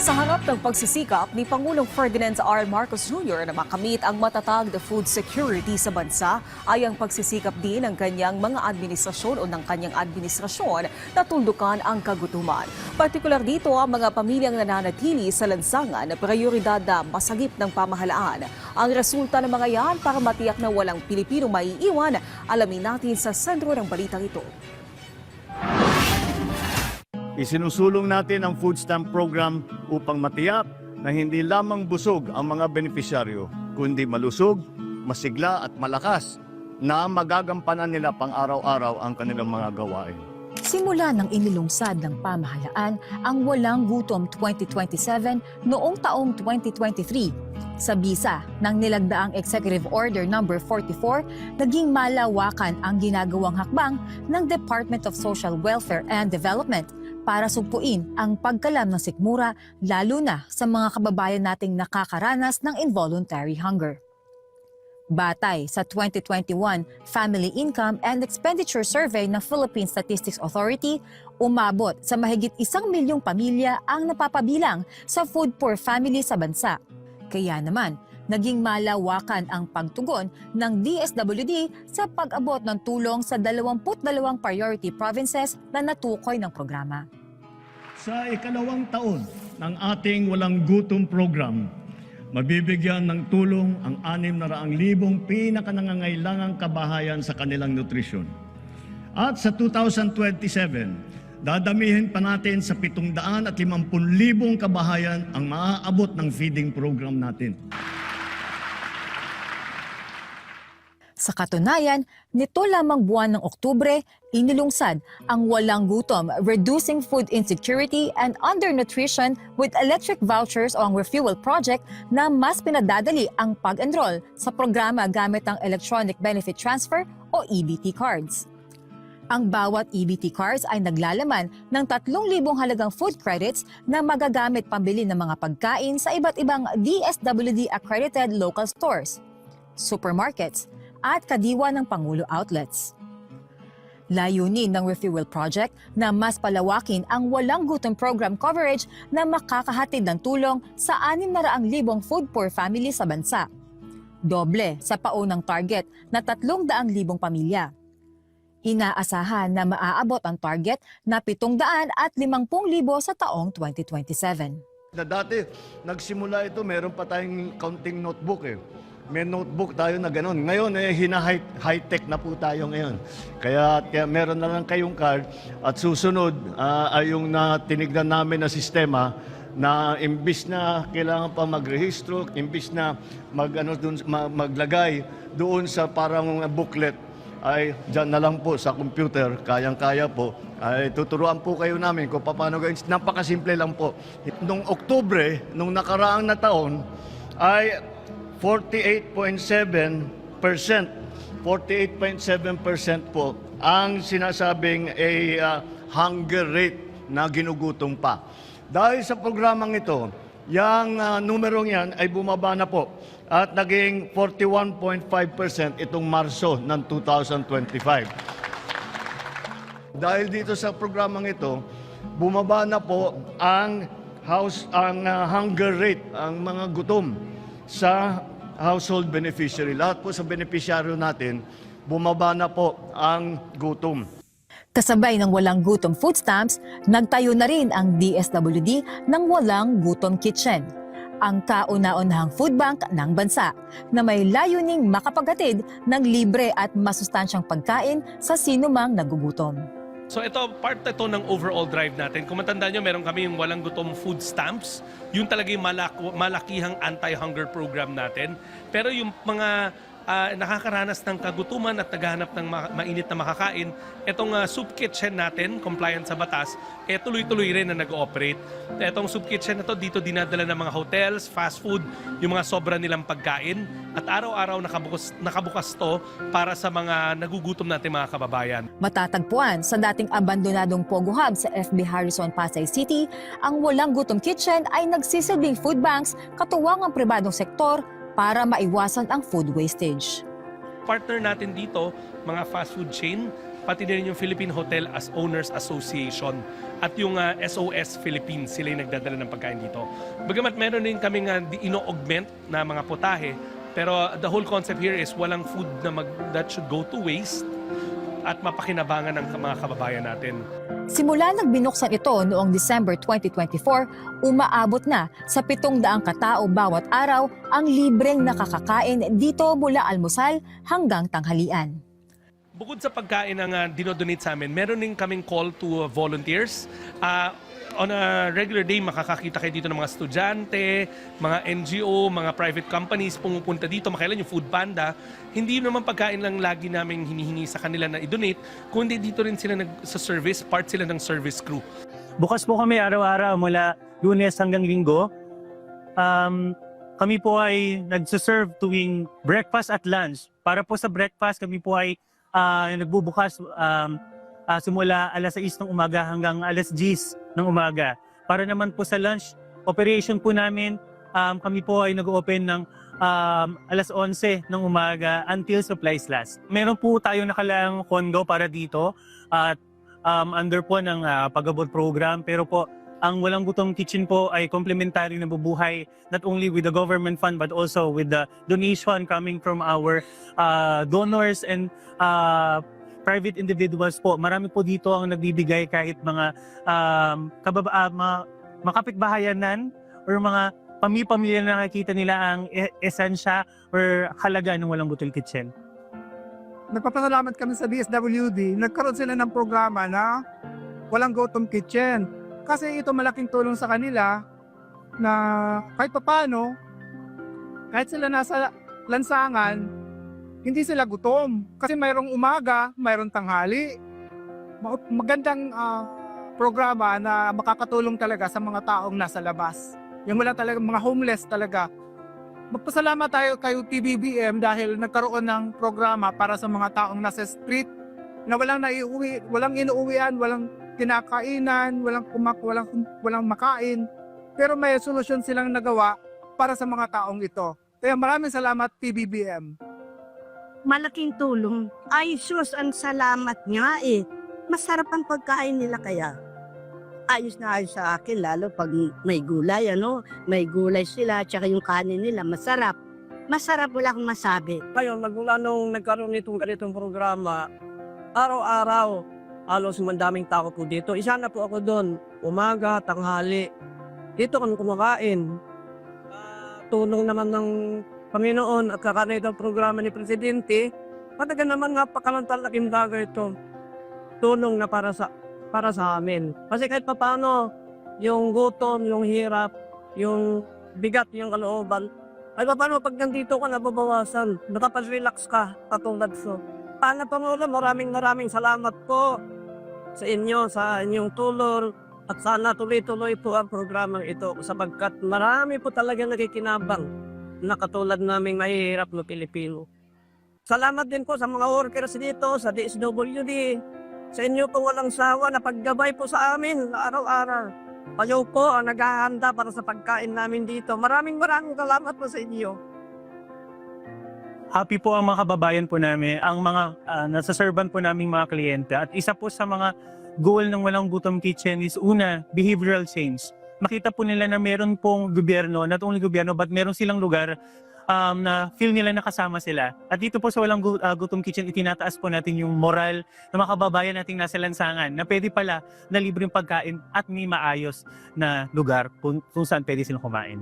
Sa harap ng pagsisikap ni Pangulong Ferdinand R. Marcos Jr. na makamit ang matatag na food security sa bansa, ay ang pagsisikap din ng kanyang mga administrasyon o ng kanyang administrasyon na tundukan ang kagutuman. Partikular dito ang mga pamilyang nananatili sa lansangan na prioridad na masagip ng pamahalaan. Ang resulta ng mga yan para matiyak na walang Pilipino maiiwan, alamin natin sa sentro ng balitang ito. Isinusulong natin ang food stamp program upang matiyak na hindi lamang busog ang mga benepisyaryo, kundi malusog, masigla at malakas na magagampanan nila pang araw-araw ang kanilang mga gawain. Simula nang inilungsad ng pamahalaan ang Walang Gutom 2027 noong taong 2023. Sa bisa ng nilagdaang Executive Order No. 44, naging malawakan ang ginagawang hakbang ng Department of Social Welfare and Development para sugpuin ang pagkalam ng sikmura lalo na sa mga kababayan nating nakakaranas ng involuntary hunger. Batay sa 2021 Family Income and Expenditure Survey ng Philippine Statistics Authority, umabot sa mahigit 1 milyong pamilya ang napapabilang sa food poor family sa bansa. Kaya naman, naging malawakan ang pagtugon ng DSWD sa pag-abot ng tulong sa 22 priority provinces na natukoy ng programa. Sa ikalawang taon ng ating Walang Gutom program, mabibigyan ng tulong ang 600,000 pinakanangangailangang kabahayan sa kanilang nutrisyon. At sa 2027, dadamihin pa natin sa 750,000 kabahayan ang maaabot ng feeding program natin. Sa katunayan, nito lamang buwan ng Oktubre, inilungsad ang Walang Gutom Reducing Food Insecurity and Undernutrition with Electric Vouchers o ang Refuel Project na mas pinadadali ang pag-enroll sa programa gamit ang Electronic Benefit Transfer o EBT cards. Ang bawat EBT cards ay naglalaman ng 3,000 halagang food credits na magagamit pambili ng mga pagkain sa iba't ibang DSWD-accredited local stores, supermarkets, at kadiwa ng Pangulo outlets. Layunin ng Refuel Project na mas palawakin ang Walang Gutom program coverage na makakahatid ng tulong sa 600,000 food poor family sa bansa. Doble sa paunang target na 300,000 pamilya. Inaasahan na maaabot ang target na 750,000 sa taong 2027. Dati, nagsimula ito, meron pa tayong counting notebook eh. May notebook tayo na gano'n. Ngayon, high-tech na po tayo ngayon. Kaya meron na lang kayong card at susunod ay yung tinignan namin na sistema na imbis na kailangan pa magrehistro, imbis na maglagay doon sa parang booklet, ay dyan na lang po sa computer, kayang-kaya po. Ay tuturuan po kayo namin kung paano gawin. Napakasimple lang po. Noong Oktubre, nung nakaraang na taon, ay 48.7% po ang sinasabing hunger rate na ginugutom pa. Dahil sa programang ito, yung numerong yan ay bumaba na po at naging 41.5% itong Marso ng 2025. Dahil dito sa programang ito, bumaba na po ang hunger rate, ang mga gutom sa household beneficiary. Lahat po sa beneficiaryo natin, bumaba na po ang gutom. Kasabay ng Walang Gutom food stamps, nagtayo na rin ang DSWD ng Walang Gutom Kitchen, ang kauna-unahang food bank ng bansa na may layuning makapaghatid ng libre at masustansyang pagkain sa sinumang nagugutom. So ito, part ito ng overall drive natin. Kung matandaan nyo, meron kami yung Walang Gutom food stamps. Yun talaga yung malakihang anti-hunger program natin. Pero yung mga nakakaranas ng kagutuman at naghahanap ng mainit na makakain, itong soup kitchen natin, compliant sa batas, tuloy-tuloy rin na nag-ooperate. Itong soup kitchen na to, dito dinadala ng mga hotels, fast food, yung mga sobra nilang pagkain. At araw-araw nakabukas to para sa mga nagugutom natin mga kababayan. Matatagpuan sa dating abandonadong Pogo Hub sa FB Harrison, Pasay City, ang Walang Gutom Kitchen ay nagsisilbing food banks katuwang ang pribadong sektor para maiwasan ang food wastage. Partner natin dito, mga fast food chain, pati din yung Philippine Hotel as Owners Association at yung SOS Philippines, sila yung nagdadala ng pagkain dito. Bagamat meron din kaming ino-augment na mga putahe, pero the whole concept here is walang food that should go to waste at mapakinabangan ng mga kababayan natin. Simula nang binuksan ito noong December 2024, umaabot na sa 700 katao bawat araw ang libreng nakakakain dito mula almusal hanggang tanghalian. Bukod sa pagkain na dinodonate sa amin, meron din kaming call to volunteers. On a regular day, makakakita kayo dito ng mga estudyante, mga NGO, mga private companies pumupunta dito. Makailan yung Food Panda. Hindi naman pagkain lang lagi namin hinihingi sa kanila na i-donate, kundi dito rin sila sa service, part sila ng service crew. Bukas po kami araw-araw mula Lunes hanggang Linggo. Kami po ay nagsaserve tuwing breakfast at lunch. Para po sa breakfast, kami po ay nagbubukas simula alas 6 ng umaga hanggang alas 10 ng umaga. Para naman po sa lunch operation po namin, kami po ay nag-open ng alas 11 ng umaga until supplies last. Meron po tayong nakalang kondo para dito at under po ng pag-abot program, pero po ang Walang Gutom Kitchen po ay complementary na bubuhay not only with the government fund but also with the donation coming from our donors and private individuals po. Marami po dito ang nagbibigay kahit mga makapitbahayanan or mga pamilya na nakikita nila ang esensya or halaga ng Walang Gutom Kitchen. Nagpapasalamat kami sa DSWD. Nagkaroon sila ng programa na Walang Gutom Kitchen. Kasi ito malaking tulong sa kanila na kahit papaano, kahit sila nasa lansangan, hindi sila gutom. Kasi mayroong umaga, mayroong tanghali. Magandang programa na makakatulong talaga sa mga taong nasa labas. Yung wala talaga, mga homeless talaga. Magpasalamat tayo kay TBBM dahil nagkaroon ng programa para sa mga taong nasa street na walang naiuwi, walang inuuwian, walang kinakainan, walang makain. Pero may solusyon silang nagawa para sa mga taong ito. Kaya maraming salamat TBBM. Malaking tulong. Ay, sus, ang salamat nga eh. Masarap ang pagkain nila kaya. Ayos na ayos sa akin, lalo pag may gulay, may gulay sila, tsaka yung kanin nila, masarap. Masarap, wala akong masabi. Ngayon, magmula nung nagkaroon nitong ganitong programa, araw-araw, halos mandaming tao po dito. Isa na po ako doon, umaga, tanghali. Dito kami kumakain. Tulong naman ng Panginoon at kakanay ng programa ni Presidente, pataga naman napakalaking bagay ito. Tulong na para sa amin. Kasi kahit paano, yung gutom, yung hirap, yung bigat, yung kalooban, ay paano pag nandito ka nababawasan, nakapag-relax ka, katulad so. Paano Pangulo, maraming salamat po sa inyo, sa inyong tulong, at sana tuloy-tuloy po ang programang ito sapagkat marami po talaga nakikinabang na katulad naming mahihirap na Pilipino. Salamat din po sa mga workers dito, sa DSWD, sa inyo po walang sawa na paggabay po sa amin araw-araw. Kayo po ang naghahanda para sa pagkain namin dito. Maraming salamat po sa inyo. Happy po ang mga kababayan po namin, ang mga nasaserban po naming mga kliyente. At isa po sa mga goal ng Walang Gutom Kitchen is una, behavioral change. Makita po nila na meron pong gobyerno, not only gobyerno, but meron silang lugar na feel nila nakasama sila. At dito po sa Walang Gutom Kitchen, itinataas po natin yung moral ng mga kababayan nating nasa lansangan na pwede pala na libreng pagkain at may maayos na lugar kung saan pwede silang kumain.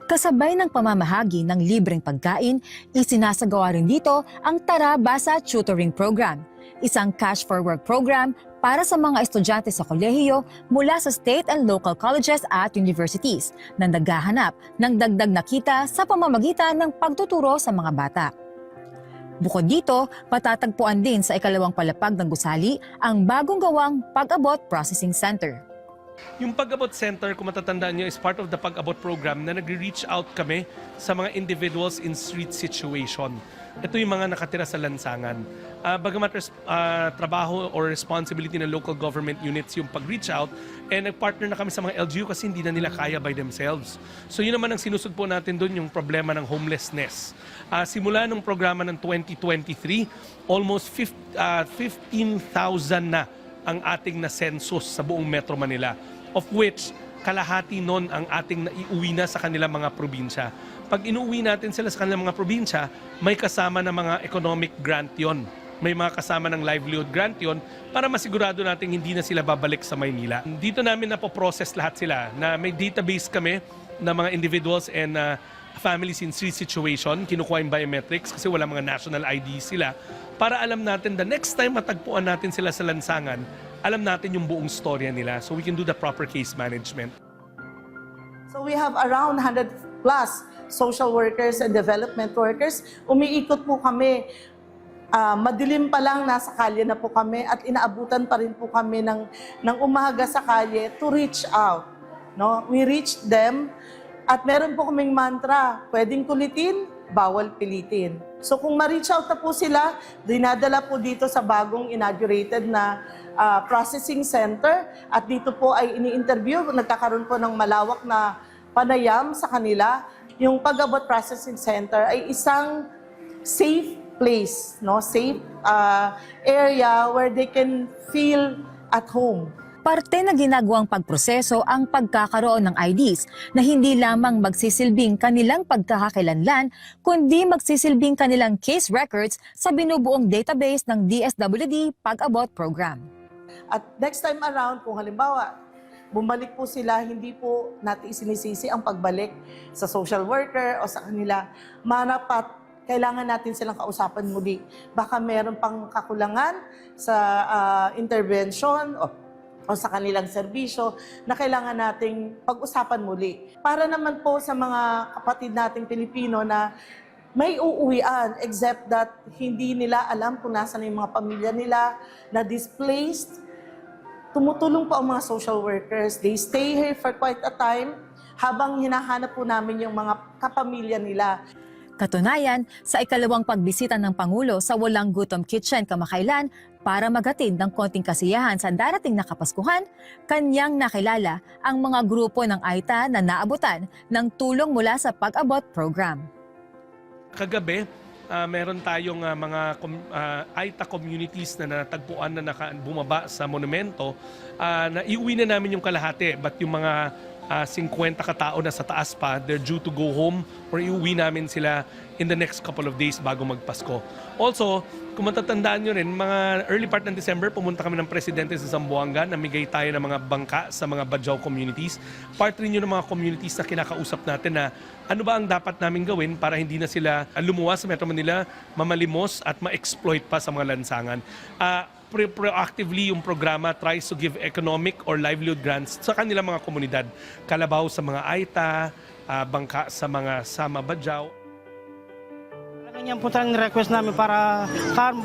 Kasabay ng pamamahagi ng libreng pagkain, isinasagawa rin dito ang Tara Basa Tutoring Program, isang cash for work program para sa mga estudyante sa kolehiyo mula sa state and local colleges at universities na naghahanap ng dagdag na kita sa pamamagitan ng pagtuturo sa mga bata. Bukod dito, patatagpuan din sa ikalawang palapag ng gusali ang bagong gawang Pag-abot Processing Center. Yung Pag-abot Center, kung matatandaan nyo, is part of the Pag-abot program na nagre-reach out kami sa mga individuals in street situation. Ito yung mga nakatira sa lansangan. Bagamat trabaho or responsibility ng local government units yung pag-reach out, nag-partner na kami sa mga LGU kasi hindi na nila kaya by themselves. So yun naman ang sinusud po natin doon, yung problema ng homelessness. Simula nung programa ng 2023, almost 15,000 na ang ating na census sa buong Metro Manila, of which kalahati nun ang ating naiuwi na sa kanilang mga probinsya. Pag inuwi natin sila sa kanilang mga probinsya, may kasama na mga economic grant yon. May mga kasama ng livelihood grant yon para masigurado natin hindi na sila babalik sa Maynila. Dito namin napoprocess lahat sila na may database kami na mga individuals and families in street situation. Kinukuha yung biometrics kasi wala mga national ID sila para alam natin the next time matagpuan natin sila sa lansangan, alam natin yung buong storya nila so we can do the proper case management. So we have around 100 plus social workers and development workers. Umiikot po kami. Madilim pa lang, nasa kalye na po kami at inaabutan pa rin po kami ng umaga sa kalye to reach out. No? We reach them at meron po kaming mantra, pwedeng kulitin, bawal pilitin. So kung ma-reach out na po sila, dinadala po dito sa bagong inaugurated na processing center at dito po ay ini-interview, nagkakaroon po ng malawak na panayam sa kanila. Yung Pag-abot Processing Center ay isang safe place, no? Safe area where they can feel at home. Parte na ginagawang pagproseso ang pagkakaroon ng IDs na hindi lamang magsisilbing kanilang pagkakakilanlan, kundi magsisilbing kanilang case records sa binubuong database ng DSWD Pag-abot Program. At next time around, kung halimbawa, bumalik po sila, hindi po natin isinisisi ang pagbalik sa social worker o sa kanila. Marapat, kailangan natin silang kausapan muli. Baka meron pang kakulangan sa intervention o sa kanilang serbisyo na kailangan nating pag-usapan muli. Para naman po sa mga kapatid nating Pilipino na may uuwian except that hindi nila alam kung nasaan yung mga pamilya nila na displaced, tumutulong po ang mga social workers. They stay here for quite a time habang hinahanap po namin yung mga kapamilya nila. Katunayan, sa ikalawang pagbisita ng Pangulo sa Walang Gutom Kitchen kamakailan para maghatid ng konting kasiyahan sa darating na Kapaskuhan, kanyang nakilala ang mga grupo ng AITA na naabutan ng tulong mula sa Pag-abot Program. Kagabi, meron tayong mga AITA communities na natagpuan na bumaba sa monumento. Na iuwi na namin yung kalahati, but yung mga 50 katao na sa taas pa, they're due to go home or iuwi namin sila in the next couple of days bago magpasko. Also, kung matatandaan nyo rin, mga early part ng December, pumunta kami ng presidente sa Zamboanga, namigay tayo ng mga bangka sa mga Badjao communities. Part rin yun ng mga communities na kinakausap natin na ano ba ang dapat namin gawin para hindi na sila lumuwas sa Metro Manila, mamalimos at ma-exploit pa sa mga lansangan. Proactively yung programa tries to give economic or livelihood grants sa kanilang mga komunidad. Kalabaw sa mga AITA, bangka sa mga Sama Badjao. Yan po talagang request namin para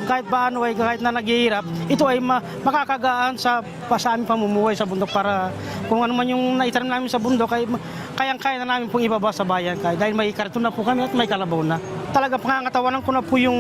kahit paano ay kahit na naghihirap, ito ay makakagaan sa aming pamumuhay sa bundok para kung ano man yung naitanim namin sa bundok ay kayang-kaya na namin pong ibaba sa bayan dahil may karton na po kami at may kalabaw na. Talaga pangangatawanan ko na po yung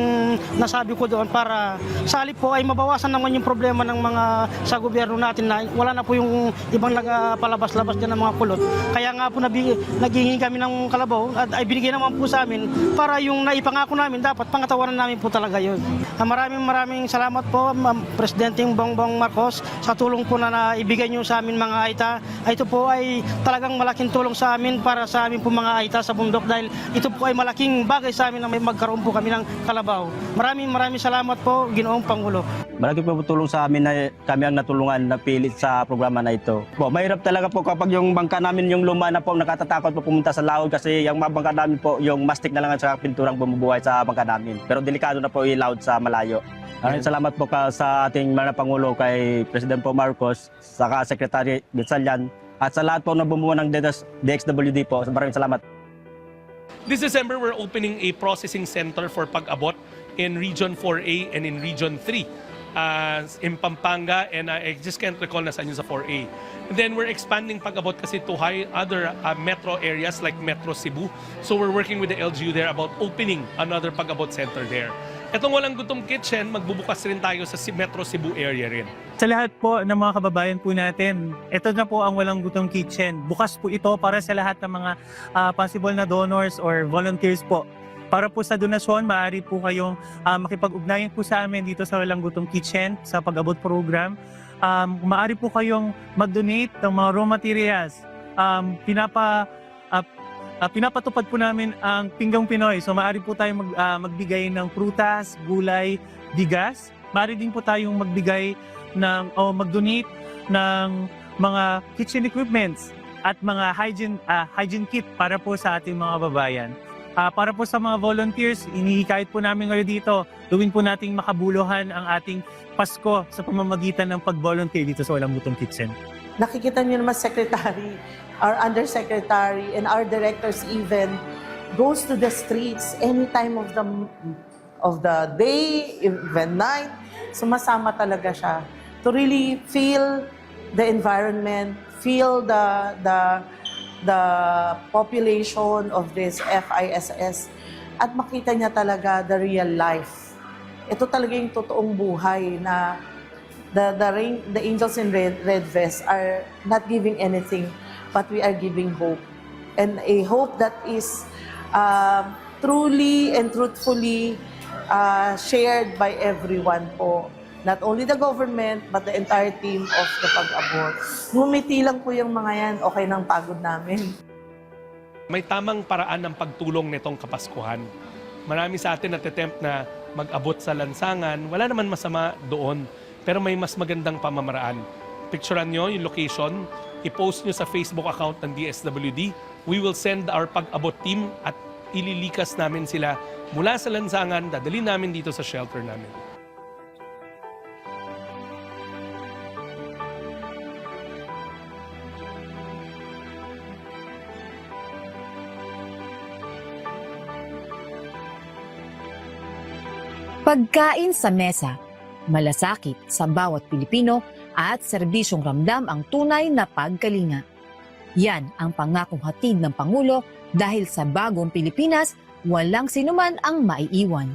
nasabi ko doon para sa halip po ay mabawasan naman yung problema ng mga sa gobyerno natin na wala na po yung ibang nagpalabas-labas dyan ng mga kulot. Kaya nga po naghihingi kami ng kalabaw at ay binigay naman po sa amin para yung naipangako namin dapat pangatawanan namin po talaga yun. Maraming salamat po Presidenteng Bongbong Marcos sa tulong po na naibigay niyo sa amin mga AITA. Ito po ay talagang malaking tulong sa amin para sa amin po mga AITA sa bundok dahil ito po ay malaking bagay sa amin na may magkaroon po kami ng kalabaw. Maraming salamat po, Ginoong Pangulo. Malaki po tulong sa amin na kami ang natulungan na pilit sa programa na ito. Mahirap talaga po kapag yung bangka namin yung luma na po nakatatakot po pumunta sa laod kasi yung mga bangka namin po yung mastic na lang sa pinturang bumubuhay sa bangka namin. Pero delikado na po i-loud sa malayo. Salamat po sa ating mga Pangulo kay President po Marcos, saka Secretary Gatchalian at sa lahat po na bumuo ng DSWD po. Maraming salamat. This December, we're opening a processing center for Pag-abot in Region 4A and in Region 3. in Pampanga, and I just can't recall na saan yun sa 4A. And then we're expanding Pag-abot kasi to other metro areas like Metro Cebu. So we're working with the LGU there about opening another Pag-abot center there. Itong Walang Gutom Kitchen, magbubukas rin tayo sa Metro Cebu area rin. Sa lahat po ng mga kababayan po natin, ito na po ang Walang Gutom Kitchen. Bukas po ito para sa lahat ng mga possible na donors or volunteers po. Para po sa donasyon, maaari po kayong makipag-ugnayan po sa amin dito sa Walang Gutom Kitchen sa Pag-abot program. Maaari po kayong mag-donate ng mga raw materials. Pinapatupad po namin ang Pinggang Pinoy. So maaari po tayong magbigay ng prutas, gulay, bigas. Maaari din po tayong magbigay mag-donate ng mga kitchen equipments at mga hygiene kit para po sa ating mga babayan. Para po sa mga volunteers, inihikayat po namin ngayon dito, gawin po nating makabuluhan ang ating Pasko sa pamamagitan ng pag-volunteer dito sa Walang Gutom Kitchen. Nakikita niyo naman, Secretary, our Undersecretary, and our directors even goes to the streets any time of the day, even night. Sumasama talaga siya to really feel the environment, feel the population of this FISS, at makita niya talaga the real life. Ito talaga yung totoong buhay na the angels in red vest are not giving anything, but we are giving hope. And a hope that is truly and truthfully shared by everyone po. Not only the government, but the entire team of the Pag-abot. Ngumiti lang po yung mga yan, okay nang pagod namin. May tamang paraan ng pagtulong nitong Kapaskuhan. Marami sa atin natitempt na mag-abot sa lansangan. Wala naman masama doon, pero may mas magandang pamamaraan. Picturean nyo yung location, i-post nyo sa Facebook account ng DSWD. We will send our Pag-abot team at ililikas namin sila mula sa lansangan, dadalhin namin dito sa shelter namin. Pagkain sa mesa, malasakit sa bawat Pilipino at serbisyong ramdam ang tunay na pagkalinga. Yan ang pangakong hatid ng Pangulo dahil sa bagong Pilipinas, walang sinuman ang maiiwan.